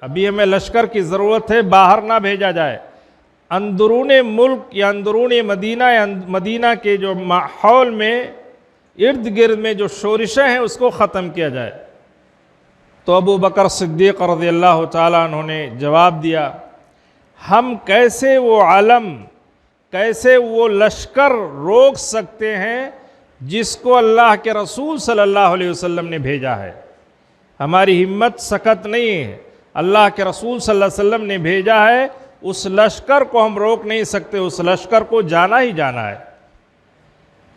ابھی ہمیں لشکر کی ضرورت ہے، باہر نہ بھیجا جائے، اندرون ملک یا اندرون مدینہ یا مدینہ کے جو ماحول میں ارد گرد میں جو شورشیں ہیں اس کو ختم کیا جائے۔ تو ابو بکر صدیق رضی اللہ تعالیٰ عنہ نے جواب دیا، ہم کیسے وہ علم، کیسے وہ لشکر روک سکتے ہیں جس کو اللہ کے رسول صلی اللہ علیہ وسلم نے بھیجا ہے؟ ہماری ہمت سکت نہیں ہے، اللہ کے رسول صلی اللہ علیہ وسلم نے بھیجا ہے، اس لشکر کو ہم روک نہیں سکتے، اس لشکر کو جانا ہی جانا ہے۔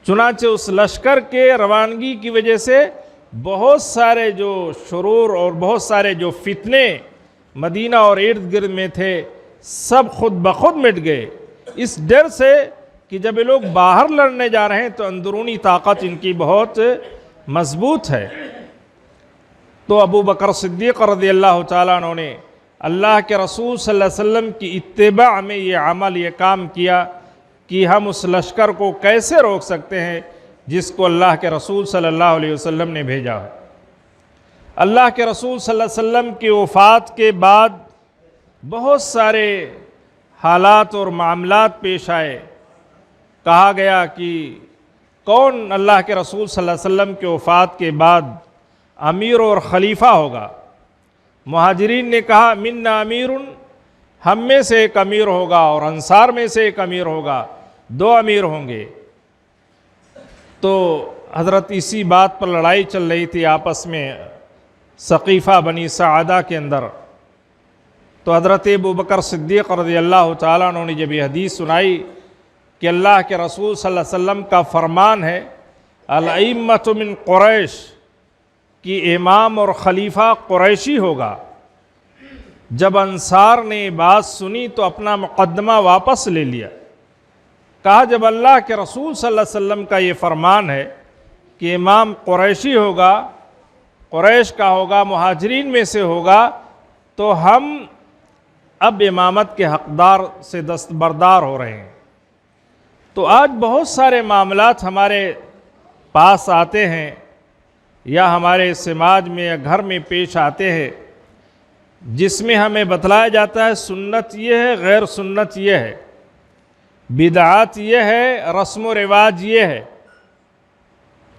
چنانچہ اس لشکر کے روانگی کی وجہ سے بہت سارے جو شرور اور بہت سارے جو فتنے مدینہ اور ارد گرد میں تھے سب خود بخود مٹ گئے، اس ڈر سے کہ جب یہ لوگ باہر لڑنے جا رہے ہیں تو اندرونی طاقت ان کی بہت مضبوط ہے۔ تو ابو بکر صدیق رضی اللہ تعالیٰ عنہ نے اللہ کے رسول صلی اللہ علیہ وسلم کی اتباع میں یہ عمل، یہ کام کیا کہ ہم اس لشکر کو کیسے روک سکتے ہیں جس کو اللہ کے رسول صلی اللہ علیہ وسلم نے بھیجا ہے۔ اللہ کے رسول صلی اللہ علیہ وسلم کی وفات کے بعد بہت سارے حالات اور معاملات پیش آئے۔ کہا گیا کہ کون اللہ کے رسول صلی اللہ علیہ وسلم کے وفات کے بعد امیر اور خلیفہ ہوگا؟ مہاجرین نے کہا منا امیر، ہم میں سے ایک امیر ہوگا، اور انصار میں سے ایک امیر ہوگا، دو امیر ہوں گے۔ تو حضرت اسی بات پر لڑائی چل رہی تھی آپس میں ثقیفہ بنی سعدہ کے اندر۔ تو حضرت ابو بکر صدیق رضی اللہ تعالیٰ عنہ نے جب یہ حدیث سنائی کہ اللہ کے رسول صلی اللہ علیہ وسلم کا فرمان ہے الائمۃ من قریش، کہ امام اور خلیفہ قریشی ہوگا، جب انصار نے بات سنی تو اپنا مقدمہ واپس لے لیا۔ کہا جب اللہ کے رسول صلی اللہ علیہ وسلم کا یہ فرمان ہے کہ امام قریشی ہوگا، قریش کا ہوگا، مہاجرین میں سے ہوگا، تو ہم اب امامت کے حقدار سے دستبردار ہو رہے ہیں۔ تو آج بہت سارے معاملات ہمارے پاس آتے ہیں یا ہمارے سماج میں یا گھر میں پیش آتے ہیں جس میں ہمیں بتلایا جاتا ہے سنت یہ ہے، غیر سنت یہ ہے، بدعات یہ ہے، رسم و رواج یہ ہے۔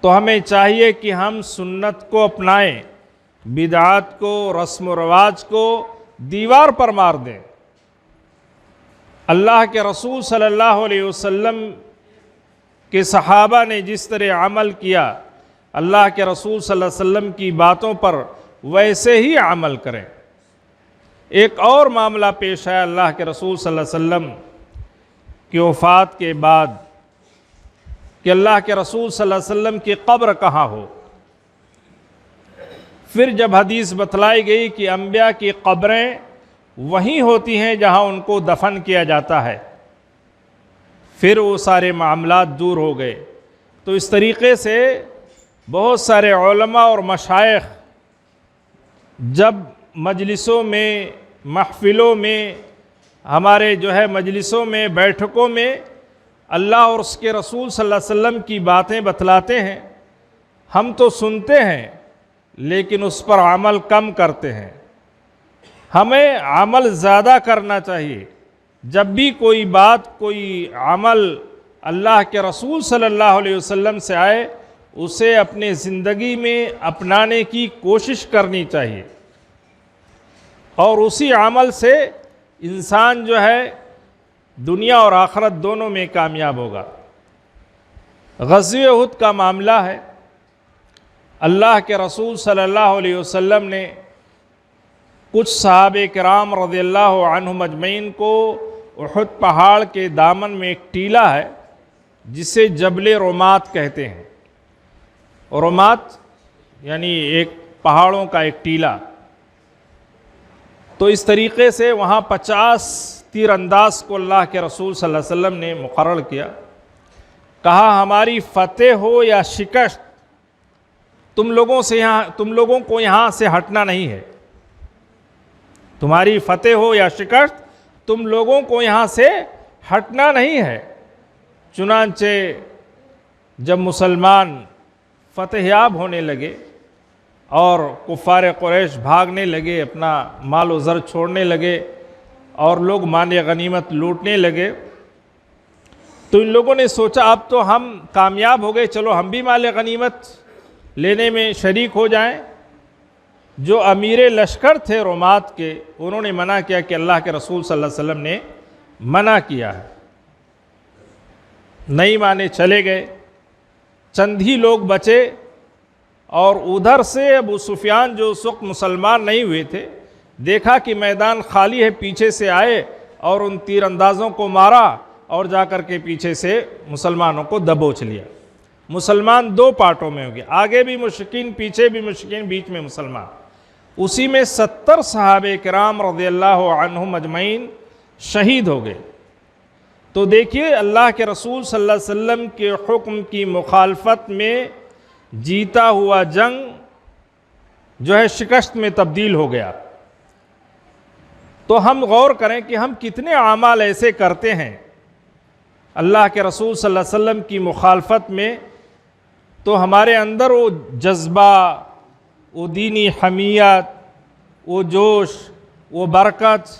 تو ہمیں چاہیے کہ ہم سنت کو اپنائیں، بدعات کو، رسم و رواج کو دیوار پر مار دیں۔ اللہ کے رسول صلی اللہ علیہ وسلم کے صحابہ نے جس طرح عمل کیا، اللہ کے رسول صلی اللہ علیہ وسلم کی باتوں پر ویسے ہی عمل کریں۔ ایک اور معاملہ پیش آیا اللہ کے رسول صلی اللہ علیہ وسلم کی وفات کے بعد کہ اللہ کے رسول صلی اللہ علیہ وسلم کی قبر کہاں ہو۔ پھر جب حدیث بتلائی گئی کہ انبیاء کی قبریں وہیں ہوتی ہیں جہاں ان کو دفن کیا جاتا ہے، پھر وہ سارے معاملات دور ہو گئے۔ تو اس طریقے سے بہت سارے علماء اور مشائخ جب مجلسوں میں، محفلوں میں، ہمارے مجلسوں میں، بیٹھکوں میں اللہ اور اس کے رسول صلی اللہ علیہ وسلم کی باتیں بتلاتے ہیں، ہم تو سنتے ہیں لیکن اس پر عمل کم کرتے ہیں۔ ہمیں عمل زیادہ کرنا چاہیے۔ جب بھی کوئی بات، کوئی عمل اللہ کے رسول صلی اللہ علیہ وسلم سے آئے اسے اپنے زندگی میں اپنانے کی کوشش کرنی چاہیے، اور اسی عمل سے انسان دنیا اور آخرت دونوں میں کامیاب ہوگا۔ غزوہ احد کا معاملہ ہے، اللہ کے رسول صلی اللہ علیہ وسلم نے کچھ صحابہ کرام رضی اللہ عنہم اجمعین کو احد پہاڑ کے دامن میں ایک ٹیلہ ہے جسے جبل رمات کہتے ہیں۔ رمات یعنی ایک پہاڑوں کا ایک ٹیلہ۔ تو اس طریقے سے وہاں 50 تیر انداز کو اللہ کے رسول صلی اللہ علیہ وسلم نے مقرر کیا۔ کہا ہماری فتح ہو یا شکست تم لوگوں کو یہاں سے ہٹنا نہیں ہے، تمہاری فتح ہو یا شکست تم لوگوں کو یہاں سے ہٹنا نہیں ہے۔ چنانچہ جب مسلمان فتح یاب ہونے لگے اور کفار قریش بھاگنے لگے، اپنا مال و زر چھوڑنے لگے اور لوگ مال غنیمت لوٹنے لگے، تو ان لوگوں نے سوچا اب تو ہم کامیاب ہو گئے، چلو ہم بھی مال غنیمت لینے میں شریک ہو جائیں۔ جو امیر لشکر تھے رومات کے، انہوں نے منع کیا کہ اللہ کے رسول صلی اللہ علیہ وسلم نے منع کیا ہے، نہیں مانے، چلے گئے۔ چند ہی لوگ بچے، اور ادھر سے ابو سفیان جو اس وقت مسلمان نہیں ہوئے تھے، دیکھا کہ میدان خالی ہے، پیچھے سے آئے اور ان تیر اندازوں کو مارا اور جا کر کے پیچھے سے مسلمانوں کو دبوچ لیا۔ مسلمان دو پارٹوں میں ہو گئے، آگے بھی مشرکین، پیچھے بھی مشرکین، بیچ میں مسلمان۔ اسی میں 70 صحابہ کرام رضی اللہ عنہم اجمعین شہید ہو گئے۔ تو دیکھیے اللہ کے رسول صلی اللہ علیہ وسلم کے حکم کی مخالفت میں جیتا ہوا جنگ جو ہے شکست میں تبدیل ہو گیا۔ تو ہم غور کریں کہ ہم کتنے اعمال ایسے کرتے ہیں اللہ کے رسول صلی اللہ علیہ وسلم کی مخالفت میں، تو ہمارے اندر وہ جذبہ، وہ دینی حمیت، وہ جوش، وہ برکت،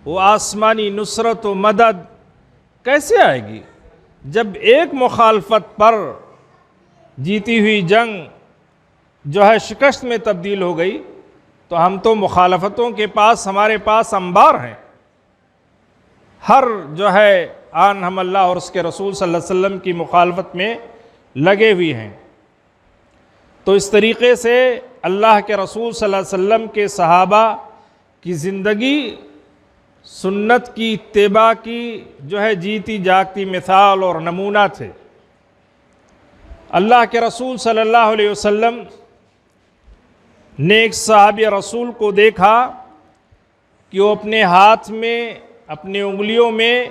وہ آسمانی نصرت و مدد کیسے آئے گی جب ایک مخالفت پر جیتی ہوئی جنگ جو ہے شکست میں تبدیل ہو گئی؟ تو ہم تو مخالفتوں کے پاس، ہمارے پاس انبار ہیں، ہر جو ہے آن ہم اللہ اور اس کے رسول صلی اللہ علیہ وسلم کی مخالفت میں لگے ہوئے ہیں۔ تو اس طریقے سے اللہ کے رسول صلی اللہ علیہ وسلم کے صحابہ کی زندگی سنت کی اتباع کی جو ہے جیتی جاگتی مثال اور نمونہ تھے۔ اللہ کے رسول صلی اللہ علیہ وسلم نے ایک صحابی رسول کو دیکھا کہ وہ اپنے ہاتھ میں، اپنے انگلیوں میں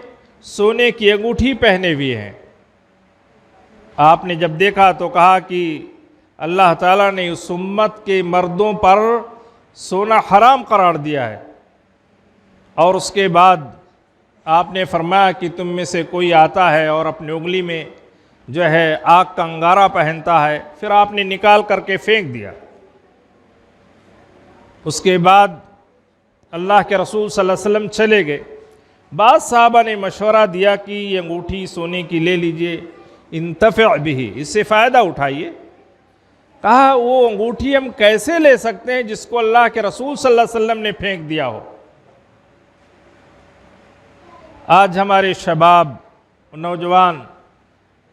سونے کی انگوٹھی پہنے ہوئے ہیں۔ آپ نے جب دیکھا تو کہا کہ اللہ تعالیٰ نے اس امت کے مردوں پر سونا حرام قرار دیا ہے، اور اس کے بعد آپ نے فرمایا کہ تم میں سے کوئی آتا ہے اور اپنی انگلی میں جو ہے آگ کا انگارہ پہنتا ہے، پھر آپ نے نکال کر کے پھینک دیا۔ اس کے بعد اللہ کے رسول صلی اللہ علیہ وسلم چلے گئے۔ بعض صحابہ نے مشورہ دیا کہ یہ انگوٹھی سونے کی لے لیجئے، انتفع بھی، اس سے فائدہ اٹھائیے۔ کہا وہ انگوٹھی ہم کیسے لے سکتے ہیں جس کو اللہ کے رسول صلی اللہ علیہ وسلم نے پھینک دیا ہو؟ آج ہمارے شباب، نوجوان،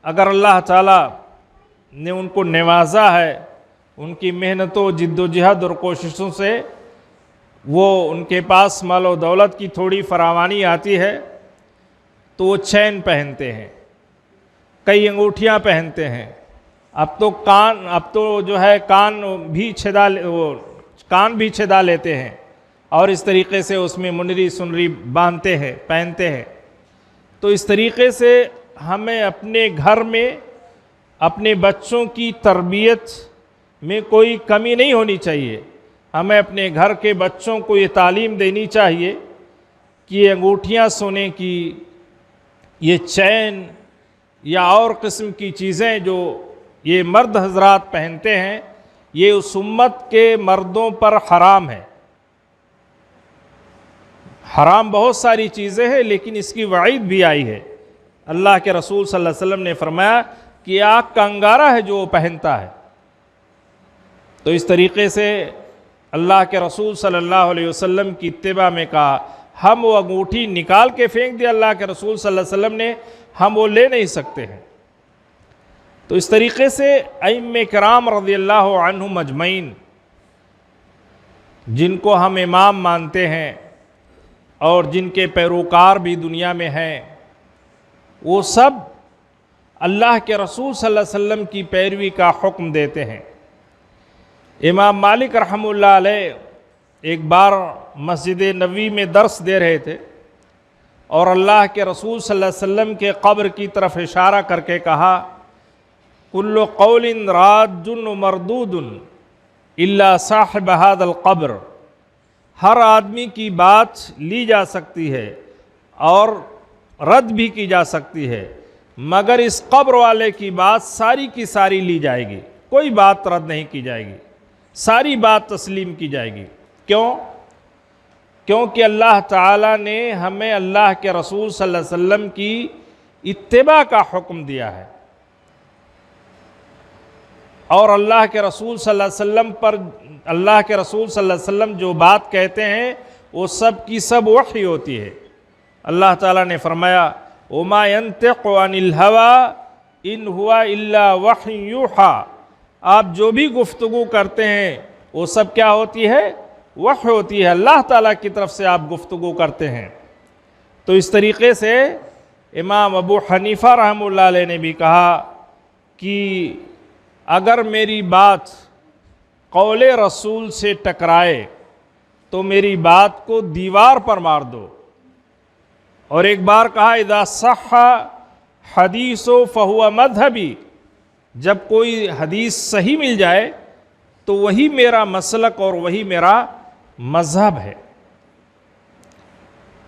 اگر اللہ تعالیٰ نے ان کو نوازا ہے، ان کی محنت و جد و جہد اور کوششوں سے وہ ان کے پاس مال و دولت کی تھوڑی فراوانی آتی ہے، تو وہ چین پہنتے ہیں، کئی انگوٹھیاں پہنتے ہیں۔ اب تو جو ہے کان بھی چھدا لیتے ہیں، اور اس طریقے سے اس میں منری سنری باندھتے ہیں، پہنتے ہیں۔ تو اس طریقے سے ہمیں اپنے گھر میں اپنے بچوں کی تربیت میں کوئی کمی نہیں ہونی چاہیے۔ ہمیں اپنے گھر کے بچوں کو یہ تعلیم دینی چاہیے کہ یہ انگوٹھیاں سونے کی، یہ چین یا اور قسم کی چیزیں جو یہ مرد حضرات پہنتے ہیں، یہ اس امت کے مردوں پر حرام ہے۔ حرام بہت ساری چیزیں ہیں، لیکن اس کی وعید بھی آئی ہے۔ اللہ کے رسول صلی اللہ علیہ وسلم نے فرمایا کہ آگ کا انگارہ ہے جو وہ پہنتا ہے۔ تو اس طریقے سے اللہ کے رسول صلی اللہ علیہ وسلم کی اتباع میں کہا، ہم وہ انگوٹھی نکال کے پھینک دیا اللہ کے رسول صلی اللہ علیہ وسلم نے، ہم وہ لے نہیں سکتے ہیں۔ تو اس طریقے سے ائمہ کرام رضی اللہ عنہم اجمعین، جن کو ہم امام مانتے ہیں اور جن کے پیروکار بھی دنیا میں ہیں، وہ سب اللہ کے رسول صلی اللہ علیہ وسلم کی پیروی کا حکم دیتے ہیں۔ امام مالک رحمہ اللہ علیہ ایک بار مسجد نبوی میں درس دے رہے تھے، اور اللہ کے رسول صلی اللہ علیہ وسلم کے قبر کی طرف اشارہ کر کے کہا، کل قول راج مردود الا صاحب هذا القبر، ہر آدمی کی بات لی جا سکتی ہے اور رد بھی کی جا سکتی ہے، مگر اس قبر والے کی بات ساری کی ساری لی جائے گی، کوئی بات رد نہیں کی جائے گی، ساری بات تسلیم کی جائے گی۔ کیوں؟ کیونکہ اللہ تعالیٰ نے ہمیں اللہ کے رسول صلی اللہ علیہ وسلم کی اتباع کا حکم دیا ہے، اور اللہ کے رسول صلی اللہ علیہ وسلم پر اللہ کے رسول صلی اللہ علیہ وسلم جو بات کہتے ہیں وہ سب کی سب وحی ہوتی ہے۔ اللہ تعالیٰ نے فرمایا وَمَا يَنْتِقُ عَنِ الْهَوَىٰ إِنْ هُوَ إِلَّا وَحْيٌ يُوحَىٰ، آپ جو بھی گفتگو کرتے ہیں وہ سب کیا ہوتی ہے؟ وحی ہوتی ہے، اللہ تعالیٰ کی طرف سے آپ گفتگو کرتے ہیں۔ تو اس طریقے سے امام ابو حنیفہ رحمہ اللہ علیہ نے بھی کہا کہ اگر میری بات قول رسول سے ٹکرائے تو میری بات کو دیوار پر مار دو، اور ایک بار کہا اذا صح حدیث فہو مذہبی، جب کوئی حدیث صحیح مل جائے تو وہی میرا مسلک اور وہی میرا مذہب ہے۔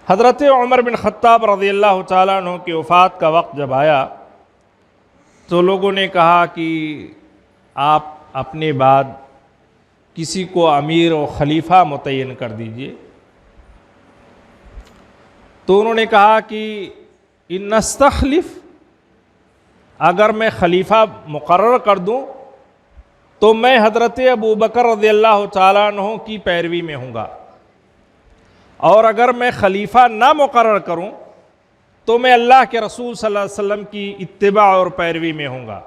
حضرت عمر بن خطاب رضی اللہ تعالیٰ عنہ کی وفات کا وقت جب آیا تو لوگوں نے کہا کہ آپ اپنے بعد کسی کو امیر و خلیفہ متعین کر دیجئے۔ تو انہوں نے کہا کہ ان نستخلف، اگر میں خلیفہ مقرر کر دوں تو میں حضرت ابو بکر رضی اللہ تعالیٰ عنہ کی پیروی میں ہوں گا، اور اگر میں خلیفہ نہ مقرر کروں تو میں اللہ کے رسول صلی اللہ علیہ وسلم کی اتباع اور پیروی میں ہوں گا،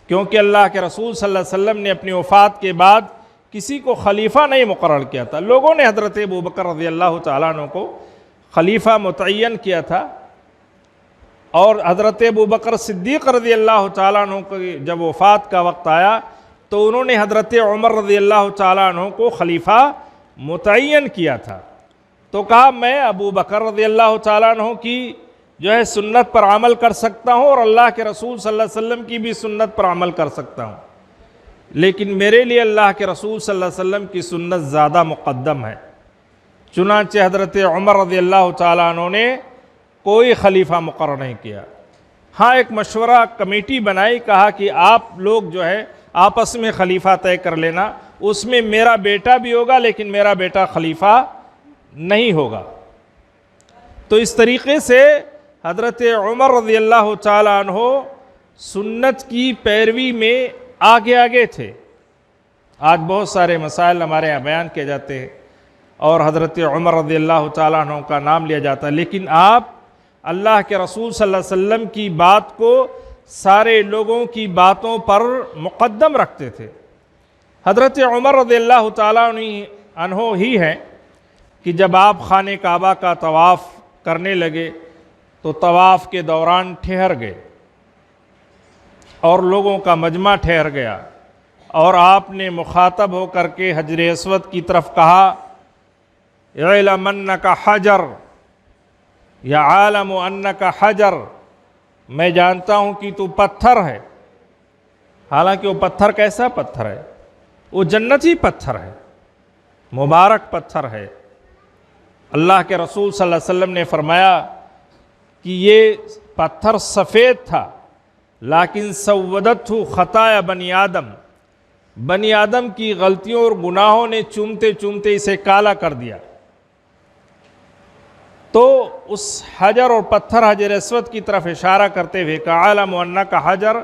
کیونکہ اللہ کے رسول صلی اللہ علیہ وسلم نے اپنی وفات کے بعد کسی کو خلیفہ نہیں مقرر کیا تھا۔ لوگوں نے حضرت ابو بکر رضی اللہ تعالیٰ عنہ کو خلیفہ متعین کیا تھا، اور حضرت ابو بکر صدیق رضی اللہ تعالیٰ عنہ کو جب وفات کا وقت آیا تو انہوں نے حضرت عمر رضی اللہ تعالیٰ عنہ کو خلیفہ متعین کیا تھا۔ تو کہا میں ابو بکر رضی اللہ تعالیٰ عنہ کی جو ہے سنت پر عمل کر سکتا ہوں، اور اللہ کے رسول صلی اللہ علیہ وسلم کی بھی سنت پر عمل کر سکتا ہوں، لیکن میرے لیے اللہ کے رسول صلی اللہ علیہ وسلم کی سنت زیادہ مقدم ہے۔ چنانچہ حضرت عمر رضی اللہ تعالیٰ عنہ نے کوئی خلیفہ مقرر نہیں کیا۔ ہاں ایک مشورہ کمیٹی بنائی، کہا کہ آپ لوگ جو ہے آپس میں خلیفہ طے کر لینا، اس میں میرا بیٹا بھی ہوگا لیکن میرا بیٹا خلیفہ نہیں ہوگا۔ تو اس طریقے سے حضرت عمر رضی اللہ تعالیٰ عنہ سنت کی پیروی میں آگے آگے تھے۔ آج بہت سارے مسائل ہمارے یہاں بیان کیے جاتے ہیں اور حضرت عمر رضی اللہ تعالیٰ عنہ کا نام لیا جاتا ہے، لیکن آپ اللہ کے رسول صلی اللہ علیہ وسلم کی بات کو سارے لوگوں کی باتوں پر مقدم رکھتے تھے۔ حضرت عمر رضی اللہ تعالیٰ عنہ ہی ہیں کہ جب آپ خانہ کعبہ کا طواف کرنے لگے تو طواف کے دوران ٹھہر گئے اور لوگوں کا مجمع ٹھہر گیا، اور آپ نے مخاطب ہو کر کے حجر اسود کی طرف کہا اعلم انک حجر یا عالم انک حجر، میں جانتا ہوں کہ تو پتھر ہے۔ حالانکہ وہ پتھر کیسا پتھر ہے؟ وہ جنتی پتھر ہے، مبارک پتھر ہے۔ اللہ کے رسول صلی اللہ علیہ وسلم نے فرمایا کہ یہ پتھر سفید تھا لیکن سودتہ خطایا بنی آدم، بنی آدم کی غلطیوں اور گناہوں نے چومتے چومتے اسے کالا کر دیا۔ تو اس حجر اور پتھر حجر اسود کی طرف اشارہ کرتے ہوئے کہا عالم انک حجر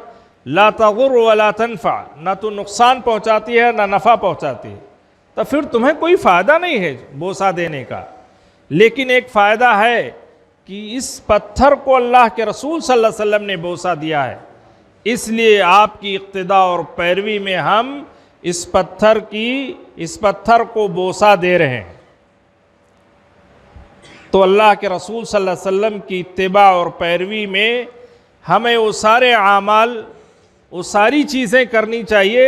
لا تضر ولا تنفع، نہ تو نقصان پہنچاتی ہے نہ نفع پہنچاتی ہے، تو پھر تمہیں کوئی فائدہ نہیں ہے بوسہ دینے کا، لیکن ایک فائدہ ہے کہ اس پتھر کو اللہ کے رسول صلی اللہ علیہ وسلم نے بوسہ دیا ہے، اس لیے آپ کی اقتداء اور پیروی میں ہم اس پتھر کو بوسہ دے رہے ہیں۔ تو اللہ کے رسول صلی اللہ علیہ وسلم کی اتباع اور پیروی میں ہمیں وہ سارے اعمال، وہ ساری چیزیں کرنی چاہیے،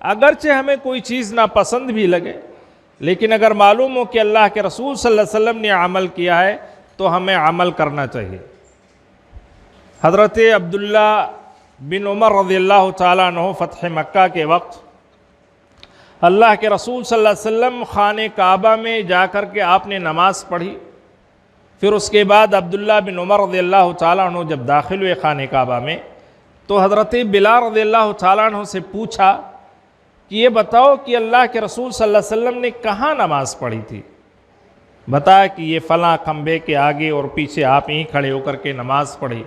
اگرچہ ہمیں کوئی چیز ناپسند بھی لگے، لیکن اگر معلوم ہو کہ اللہ کے رسول صلی اللہ علیہ وسلم نے عمل کیا ہے تو ہمیں عمل کرنا چاہیے۔ حضرت عبداللہ بن عمر رضی اللہ تعالیٰ عنہ فتح مکہ کے وقت اللہ کے رسول صلی اللہ علیہ وسلم خانہ کعبہ میں جا کر کے آپ نے نماز پڑھی، پھر اس کے بعد عبداللہ بن عمر رضی اللہ تعالیٰ عنہ جب داخل ہوئے خانہ کعبہ میں تو حضرت بلال رضی اللہ تعالیٰ عنہ سے پوچھا کہ یہ بتاؤ کہ اللہ کے رسول صلی اللہ علیہ وسلم نے کہاں نماز پڑھی تھی؟ بتایا کہ یہ فلاں کھمبے کے آگے اور پیچھے آپ ہی کھڑے ہو کر کے نماز پڑھی۔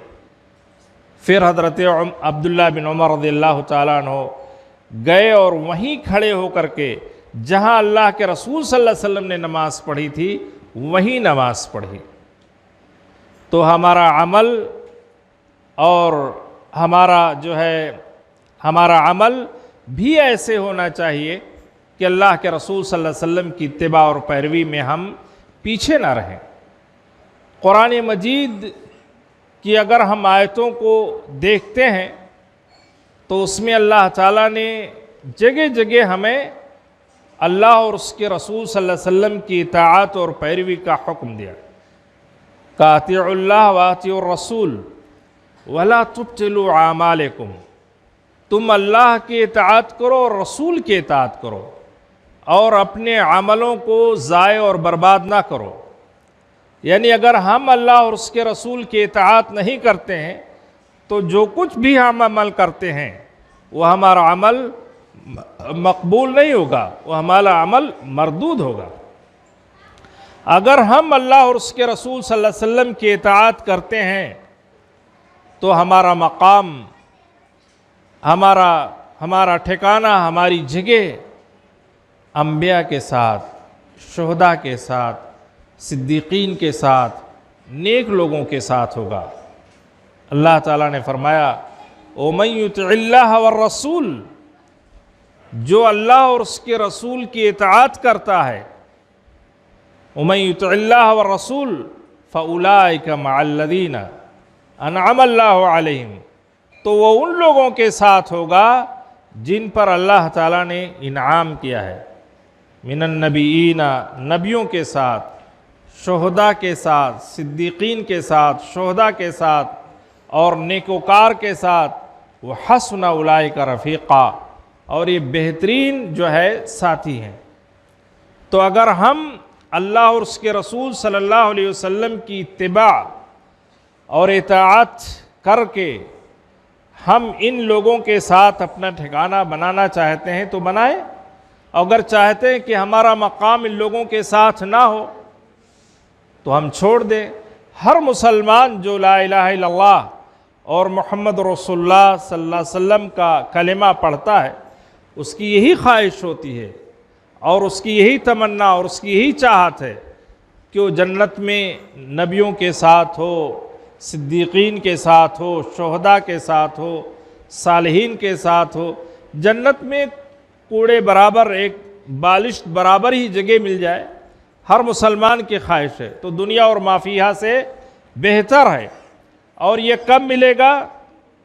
پھر حضرت عبداللہ بن عمر رضی اللہ تعالیٰ عنہ گئے اور وہیں کھڑے ہو کر کے جہاں اللہ کے رسول صلی اللہ علیہ وسلم نے نماز پڑھی تھی وہیں نماز پڑھی۔ تو ہمارا عمل اور ہمارا عمل بھی ایسے ہونا چاہیے کہ اللہ کے رسول صلی اللہ علیہ وسلم کی اتباع اور پیروی میں ہم پیچھے نہ رہیں۔ قرآن مجید کی اگر ہم آیتوں کو دیکھتے ہیں تو اس میں اللہ تعالیٰ نے جگہ جگہ ہمیں اللہ اور اس کے رسول صلی اللہ علیہ وسلم کی اطاعت اور پیروی کا حکم دیا کہ اطیعوا اللہ واطیعوا الرسول ولا تبطلوا اعمالکم، تم اللہ کی اطاعت کرو اور رسول کی اطاعت کرو اور اپنے عملوں کو ضائع اور برباد نہ کرو۔ یعنی اگر ہم اللہ اور اس کے رسول کی اطاعت نہیں کرتے ہیں تو جو کچھ بھی ہم عمل کرتے ہیں وہ ہمارا عمل مقبول نہیں ہوگا، وہ ہمارا عمل مردود ہوگا۔ اگر ہم اللہ اور اس کے رسول صلی اللہ علیہ وسلم کی اطاعت کرتے ہیں تو ہمارا مقام، ہمارا ٹھکانہ، ہماری جگہ انبیاء کے ساتھ، شہداء کے ساتھ، صدیقین کے ساتھ، نیک لوگوں کے ساتھ ہوگا۔ اللہ تعالیٰ نے فرمایا وَمَن يُطِعِ اللَّهَ وَالرَّسُولَ، جو اللہ اور اس کے رسول کی اطاعت کرتا ہے، وَمَن يُطِعِ اللَّهَ وَالرَّسُولَ فَأُولَٰئِكَ مَعَ الَّذِينَ أَنْعَمَ اللَّهُ عَلَيْهِمْ، تو وہ ان لوگوں کے ساتھ ہوگا جن پر اللہ تعالیٰ نے انعام کیا ہے، من النبیین، نبیوں کے ساتھ، شہداء کے ساتھ، صدیقین کے ساتھ، شہداء کے ساتھ اور نیکوکار کے ساتھ، وحسن اولئک رفیقا، اور یہ بہترین جو ہے ساتھی ہیں۔ تو اگر ہم اللہ اور اس کے رسول صلی اللہ علیہ وسلم کی اتباع اور اطاعت کر کے ہم ان لوگوں کے ساتھ اپنا ٹھکانہ بنانا چاہتے ہیں تو بنائیں، اگر چاہتے ہیں کہ ہمارا مقام ان لوگوں کے ساتھ نہ ہو تو ہم چھوڑ دیں۔ ہر مسلمان جو لا الہ الا اللہ اور محمد رسول اللہ صلی اللہ علیہ وسلم کا کلمہ پڑھتا ہے، اس کی یہی خواہش ہوتی ہے اور اس کی یہی تمنا اور اس کی یہی چاہت ہے کہ وہ جنت میں نبیوں کے ساتھ ہو، صدیقین کے ساتھ ہو، شہداء کے ساتھ ہو، صالحین کے ساتھ ہو، جنت میں کوڑے برابر، ایک بالشت برابر ہی جگہ مل جائے، ہر مسلمان کی خواہش ہے۔ تو دنیا اور ما فیہا سے بہتر ہے، اور یہ کب ملے گا؟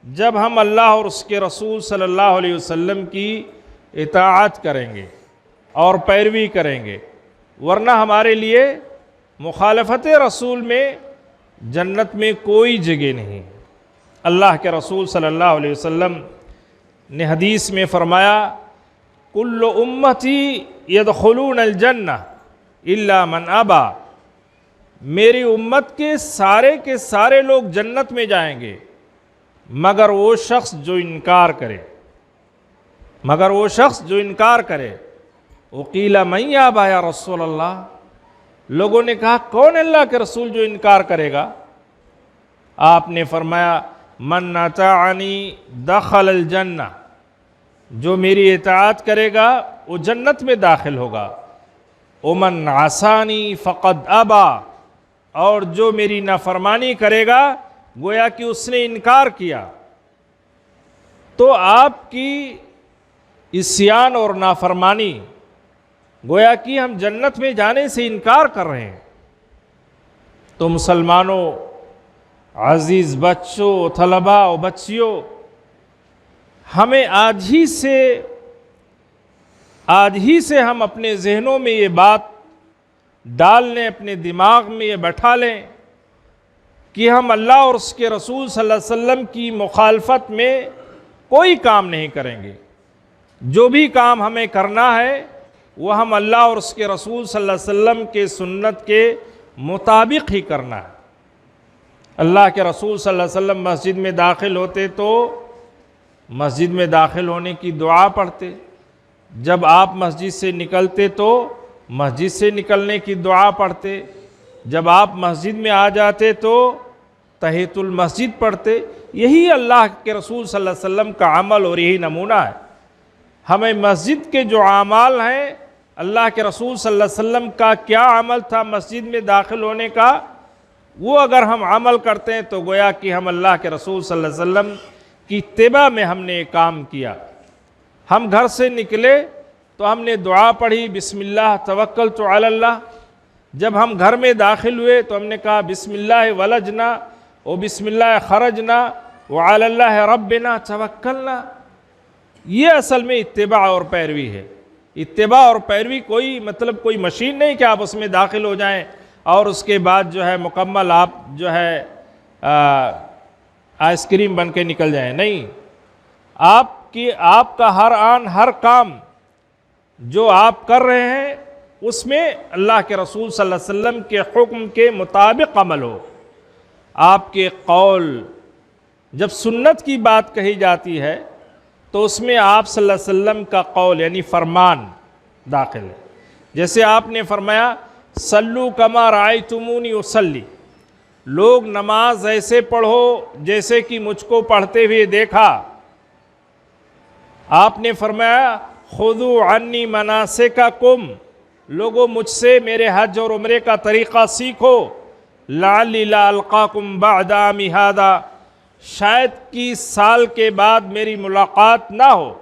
جب ہم اللہ اور اس کے رسول صلی اللہ علیہ وسلم کی اطاعت کریں گے اور پیروی کریں گے، ورنہ ہمارے لیے مخالفت رسول میں جنت میں کوئی جگہ نہیں۔ اللہ کے رسول صلی اللہ علیہ وسلم نے حدیث میں فرمایا کل امتی یدخلون الجنہ الا من ابا، میری امت کے سارے لوگ جنت میں جائیں گے مگر وہ شخص جو انکار کرے، وقیل من یابا یا رسول اللہ، لوگوں نے کہا کون اللہ کے رسول جو انکار کرے گا؟ آپ نے فرمایا من اطاعنی دخل الجنہ، جو میری اطاعت کرے گا وہ جنت میں داخل ہوگا، ومن عصانی فقد ابا، اور جو میری نافرمانی کرے گا گویا کہ اس نے انکار کیا۔ تو آپ کی عصیان اور نافرمانی گویا کہ ہم جنت میں جانے سے انکار کر رہے ہیں۔ تو مسلمانوں، عزیز بچوں، طلباء و بچیوں، ہمیں آج ہی سے ہم اپنے ذہنوں میں یہ بات ڈال لیں، اپنے دماغ میں یہ بٹھا لیں کہ ہم اللہ اور اس کے رسول صلی اللہ علیہ وسلم کی مخالفت میں کوئی کام نہیں کریں گے۔ جو بھی کام ہمیں کرنا ہے وہ ہم اللہ اور اس کے رسول صلی اللہ علیہ وسلم کے سنت کے مطابق ہی کرنا ہے۔ اللہ کے رسول صلی اللہ علیہ وسلم مسجد میں داخل ہوتے تو مسجد میں داخل ہونے کی دعا پڑھتے، جب آپ مسجد سے نکلتے تو مسجد سے نکلنے کی دعا پڑھتے، جب آپ مسجد میں آ جاتے تو تحیۃ المسجد پڑھتے۔ یہی اللہ کے رسول صلی اللہ علیہ وسلم کا عمل اور یہی نمونہ ہے۔ ہمیں مسجد کے جو اعمال ہیں، اللہ کے رسول صلی اللہ علیہ وسلم کا کیا عمل تھا مسجد میں داخل ہونے کا، وہ اگر ہم عمل کرتے ہیں تو گویا کہ ہم اللہ کے رسول صلی اللہ علیہ وسلم کی اتباع میں ہم نے یہ کام کیا۔ ہم گھر سے نکلے تو ہم نے دعا پڑھی، بسم اللہ توکلت علی اللہ۔ جب ہم گھر میں داخل ہوئے تو ہم نے کہا بسم اللہ ولجنا و بسم اللہ خرجنا وعلی اللہ ربنا توکلنا۔ یہ اصل میں اتباع اور پیروی ہے۔ اتباع اور پیروی کوئی کوئی مشین نہیں کہ آپ اس میں داخل ہو جائیں اور اس کے بعد جو ہے مکمل آپ جو ہے آئس کریم بن کے نکل جائیں۔ نہیں، آپ کا ہر آن ہر کام جو آپ کر رہے ہیں اس میں اللہ کے رسول صلی اللہ علیہ وسلم کے حکم کے مطابق عمل ہو۔ آپ کے قول، جب سنت کی بات کہی جاتی ہے تو اس میں آپ صلی اللہ علیہ وسلم کا قول یعنی فرمان داخل ہے۔ جیسے آپ نے فرمایا صلو کما رأیتمونی اصلی، لوگ نماز ایسے پڑھو جیسے کہ مجھ کو پڑھتے ہوئے دیکھا۔ آپ نے فرمایا خذوا عنی مناسککم، لوگوں مجھ سے میرے حج اور عمرے کا طریقہ سیکھو۔ لعلی لا القاکم بعد عامی ھذا، شاید کہ سال کے بعد میری ملاقات نہ ہو۔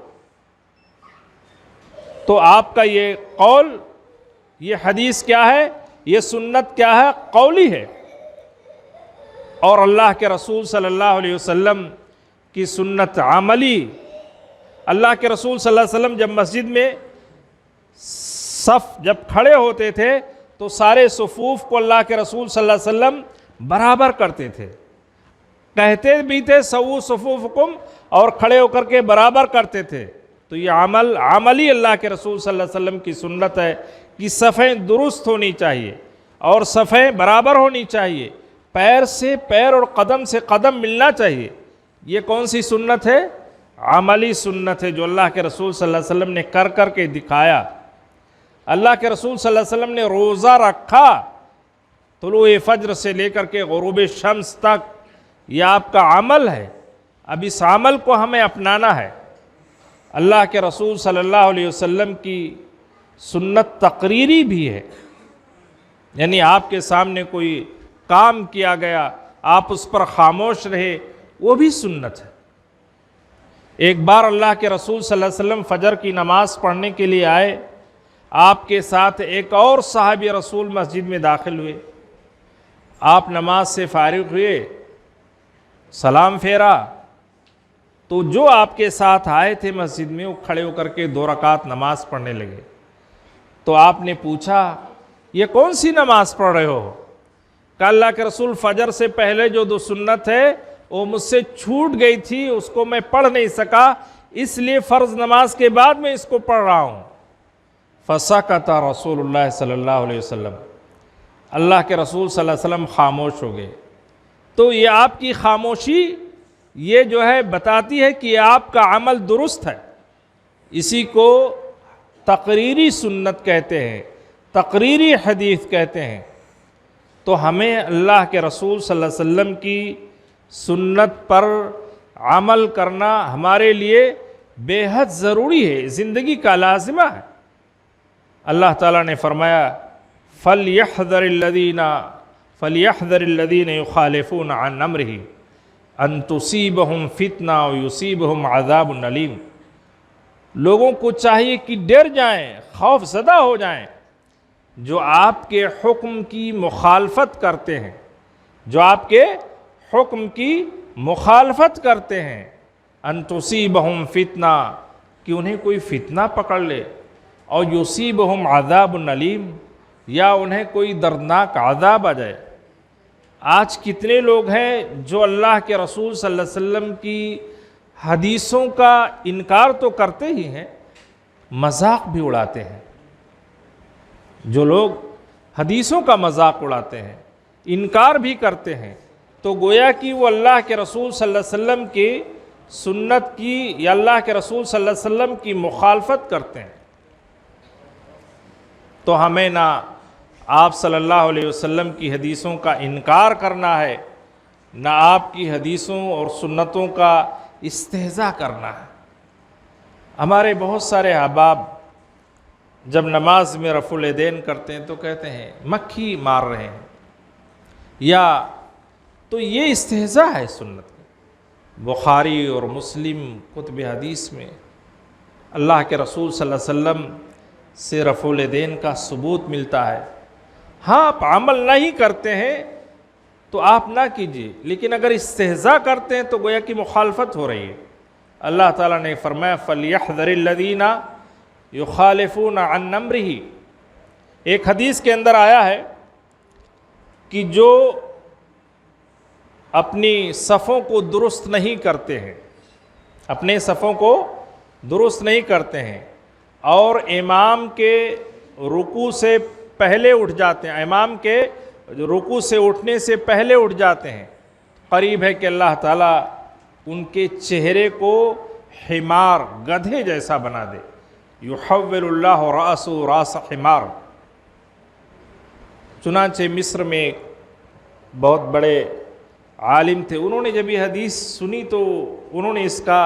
تو آپ کا یہ قول، یہ حدیث کیا ہے، یہ سنت کیا ہے، قولی ہے۔ اور اللہ کے رسول صلی اللہ علیہ وسلم کی سنت عملی۔ اللہ کے رسول صلی اللہ علیہ وسلم جب مسجد میں صف جب کھڑے ہوتے تھے تو سارے صفوف کو اللہ کے رسول صلی اللہ علیہ وسلم برابر کرتے تھے، کہتے بھی تھے سووا صفوفکم، اور کھڑے ہو کر کے برابر کرتے تھے۔ تو یہ عملی اللہ کے رسول صلی اللہ علیہ وسلم کی سنت ہے کہ صفیں درست ہونی چاہیے اور صفیں برابر ہونی چاہیے، پیر سے پیر اور قدم سے قدم ملنا چاہیے۔ یہ کون سی سنت ہے؟ عملی سنت ہے جو اللہ کے رسول صلی اللہ علیہ وسلم نے کر کر کے دکھایا۔ اللہ کے رسول صلی اللہ علیہ وسلم نے روزہ رکھا طلوع فجر سے لے کر کے غروب شمس تک، یہ آپ کا عمل ہے۔ اب اس عمل کو ہمیں اپنانا ہے۔ اللہ کے رسول صلی اللہ علیہ وسلم کی سنت تقریری بھی ہے، یعنی آپ کے سامنے کوئی کام کیا گیا آپ اس پر خاموش رہے، وہ بھی سنت ہے۔ ایک بار اللہ کے رسول صلی اللہ علیہ وسلم فجر کی نماز پڑھنے کے لیے آئے، آپ کے ساتھ ایک اور صحابی رسول مسجد میں داخل ہوئے۔ آپ نماز سے فارغ ہوئے، سلام پھیرا تو جو آپ کے ساتھ آئے تھے مسجد میں وہ کھڑے ہو کر کے 2 رکعت نماز پڑھنے لگے۔ تو آپ نے پوچھا یہ کون سی نماز پڑھ رہے ہو؟ کہ اللہ کے رسول فجر سے پہلے جو 2 سنت ہے وہ مجھ سے چھوٹ گئی تھی، اس کو میں پڑھ نہیں سکا، اس لیے فرض نماز کے بعد میں اس کو پڑھ رہا ہوں۔ فسکت رسول اللہ صلی اللہ علیہ وسلم، اللہ کے رسول صلی اللہ علیہ وسلم خاموش ہو گئے۔ تو یہ آپ کی خاموشی یہ جو ہے بتاتی ہے کہ آپ کا عمل درست ہے۔ اسی کو تقریری سنت کہتے ہیں، تقریری حدیث کہتے ہیں۔ تو ہمیں اللہ کے رسول صلی اللہ علیہ وسلم کی سنت پر عمل کرنا ہمارے لیے بے حد ضروری ہے، زندگی کا لازمہ ہے۔ اللہ تعالیٰ نے فرمایا فَلْيَحْذَرِ الَّذِينَ يُخَالِفُونَ عَنْ أَمْرِهِ أَن تُصِيبَهُمْ فِتْنَةٌ أَوْ يُصِيبَهُمْ عَذَابٌ أَلِيمٌ۔ لوگوں کو چاہیے کہ ڈر جائیں، خوف زدہ ہو جائیں، جو آپ کے حکم کی مخالفت کرتے ہیں، جو آپ کے حکم کی مخالفت کرتے ہیں، ان تصیبہم فتنہ، کہ انہیں کوئی فتنہ پکڑ لے، اور یصیبہم عذاب علیم، یا انہیں کوئی دردناک عذاب آ جائے۔ آج کتنے لوگ ہیں جو اللہ کے رسول صلی اللہ علیہ وسلم کی حدیثوں کا انکار تو کرتے ہی ہیں، مذاق بھی اڑاتے ہیں۔ جو لوگ حدیثوں کا مذاق اڑاتے ہیں، انکار بھی کرتے ہیں، تو گویا کہ وہ اللہ کے رسول صلی اللہ علیہ وسلم کی سنت کی یا اللہ کے رسول صلی اللہ علیہ وسلم کی مخالفت کرتے ہیں۔ تو ہمیں نہ آپ صلی اللہ علیہ وسلم کی حدیثوں کا انکار کرنا ہے، نہ آپ کی حدیثوں اور سنتوں کا استہزاء کرنا ہے۔ ہمارے بہت سارے احباب جب نماز میں رفع الیدین کرتے ہیں تو کہتے ہیں مکھی مار رہے ہیں، یا تو یہ استہزاء ہے سنت کا۔ بخاری اور مسلم کتب حدیث میں اللہ کے رسول صلی اللہ علیہ وسلم سے رفع الیدین کا ثبوت ملتا ہے۔ ہاں آپ عمل نہیں کرتے ہیں تو آپ نہ کیجیے، لیکن اگر استہزاء کرتے ہیں تو گویا کہ مخالفت ہو رہی ہے۔ اللہ تعالیٰ نے فرمایا فَلْيَحْذَرِ الَّذِينَ يُخَالِفُونَ عَنْ أَمْرِهِ۔ ایک حدیث کے اندر آیا ہے کہ جو اپنی صفوں کو درست نہیں کرتے ہیں، اپنے صفوں کو درست نہیں کرتے ہیں اور امام کے رکوع سے پہلے اٹھ جاتے ہیں، امام کے رکوع سے اٹھنے سے پہلے اٹھ جاتے ہیں، قریب ہے کہ اللہ تعالیٰ ان کے چہرے کو حمار، گدھے جیسا بنا دے۔ یحول اللہ رأسہ رأس حمار۔ چنانچہ مصر میں ایک بہت بڑے عالم تھے، انہوں نے جب یہ حدیث سنی تو انہوں نے اس کا